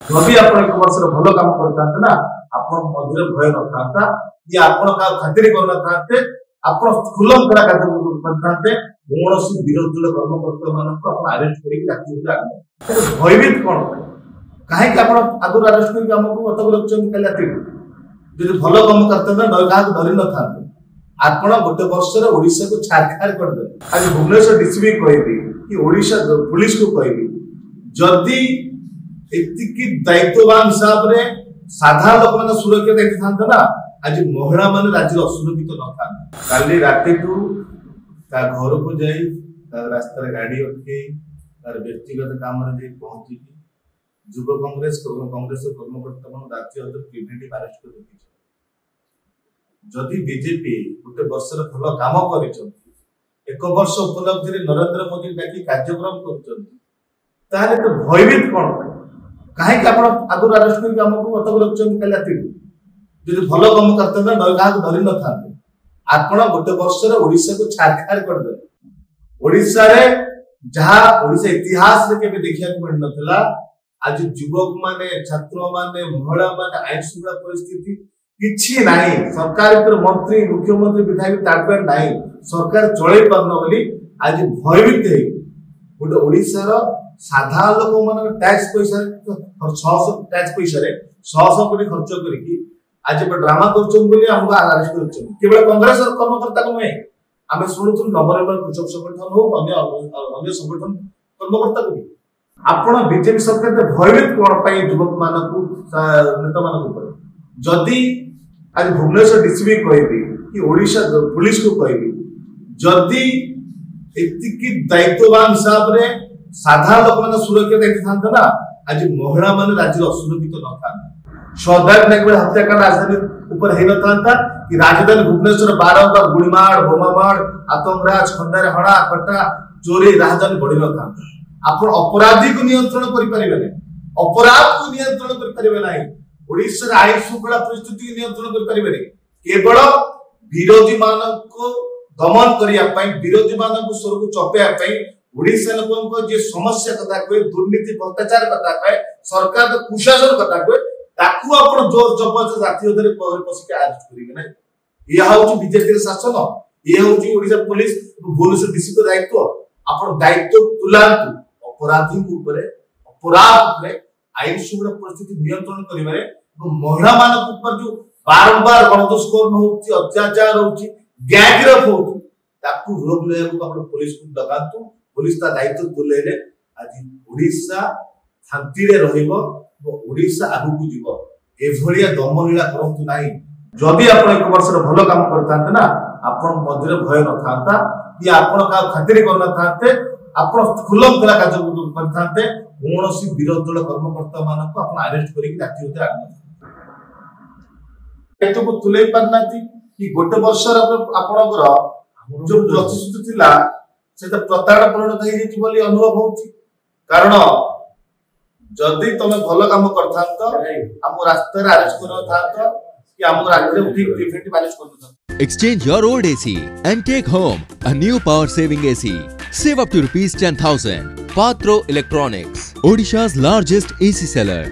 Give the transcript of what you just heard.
जदि आप एक वर्ष भल काम करते ना आपण मध्य भय न था कि आपण का खातिर करना था आपण खुलम करा कार्य करते कौन विरोधी दल कर्मकर्ता मान आरेस्ट कर भयभीत कौन कहीं आगुरी आरेस्ट करमको अटक रखिंट कल रात जो भल कम करते क्या धरी न था आपण गोटे वर्ष ओडिशा को छारखार करदे। आज भुवनेश्वर डीसीपी कहबी कि ओडिशा पुलिस को कहबी जदि एतिकी दायित्ववान हिसाब रे साधारण लोक मैंने सुरक्षा देखी था ना आज महिला मान राज्य असुरक्षित न था। काली रात घर को जाई रास्ता गाड़ी अटके तार व्यक्तिगत काम पहुंची युव कांग्रेस कर्मकर्ता मान राज्य प्रिवेंटिव अरेस्ट कर जदि बीजेपी गोटे वर्ष भल काम कर एक वर्ष उपलब्धि नरेंद्र मोदी डाकी कार्यक्रम कर तो भयभीत कौन कहीं आगुरी आरेस्ट करमको अटक रखिंट कल रात जो भल कम करते क्या धरी न था आपण गोटे वर्ष ओडिशा को छारखार करदे। ओडिशा रे जहाँ ओडिशा इतिहास रे केबे देखिया को मिल नथला आज युवक माने छात्र माने महिला माने आईन श्रृंखला परिस्थिति किछि नाही सरकार पर मंत्री मुख्यमंत्री विधायक तारपेट नाही सरकार चले पारन बोली आज भयभीत है गोटे ओडिशा रो साधारण लोक मान टैक्स पैसा 600 टैक्स पैसा रे 100 कोटी खर्च करके आज ड्रामा करमको आरेस्ट कर केवल कांग्रेस कर्मकर्ता को नुहे आम शुणुलु नवनिर्माण कृषक संगठन हो अन्य संगठन कर्मकर्ता को भी आपण बीजेपी सरकार भयभीत कौन युवक मान नेता मान जदि आज भुवनेश्वर डीसीपी कहबी कि ओडिशा पुलिस को कहबी जदि एतिकी दायित्ववान हिसाब रे साधारण लोक मैंने सुरक्षा देखी था ना आज महिला मान राज्य असुरक्षित न था। श्रद्धा नायक हत्याकांड राजधानी ऊपर हो था कि राजधानी भुवनेश्वर बारंबार गुड़ीमाड़ बोमामाड़ आतंकराज खंडार हड़ा कटा चोरी राजधानी बढ़ी न था। आप अपराधी को नियंत्रण करें अपराध को नियंत्रण करें ओडिशा आईन श्रृंखला परिस्थिति नियंत्रण करें केवल विरोधी मान को दमन करने विरोधी मान स्वर को चपेया ओडिशा लोक जे समस्या कथा कहे दुर्नीति भ्रष्टाचार कथा कहे सरकार कुशासन कथा कहे ताकू आपण जोर जबरदस्त जातीय दरे पसिक अरेस्ट करिवे नै या होची बीजेपी शासन ये होची ओडिशा पुलिस भुवनेश्वर डीसीपी दायित्व आपण दायित्व तुलांतु अपराधी ऊपर अपराध ऊपर आईन श्रृंखला परिस्थिति नियंत्रण करिवे महिला मान ऊपर जो बारंबार गणदुष्कर्म होची अत्याचार होची गैंगरेप होची ताकू रोक ले आपण पुलिस को लगातु पुलिस ता दायित्व तुलेले आज ओडिशा शांति रे रहिबो ओडिशा आगु को जीव एभलिया दमलीला करंतु नाही। जदि आपण एक वर्ष भल काम करथांते ना आपण मध्य भय न था कि आपण का खातिर करना थाते आपण खुलम करा कार्य करथांते कौन विरोधी दल कर्मकर्ता मान आरेस्ट करके राति होते दायित्व को तुले पारना कि गोटे वर्ष आपणकर जो प्रतिश्रुति थिला सेटा प्रताड़ना परिणत हो बोली अनुभव होची कारण जदि तुम भल काम करम रास्ता अरेस्ट कर कि आम राज्य ठीक प्रिवेंटिव अरेस्ट कर। Exchange your old AC and take home a new power saving AC. Save up to ₹10,000. Patro Electronics, Odisha's largest AC seller.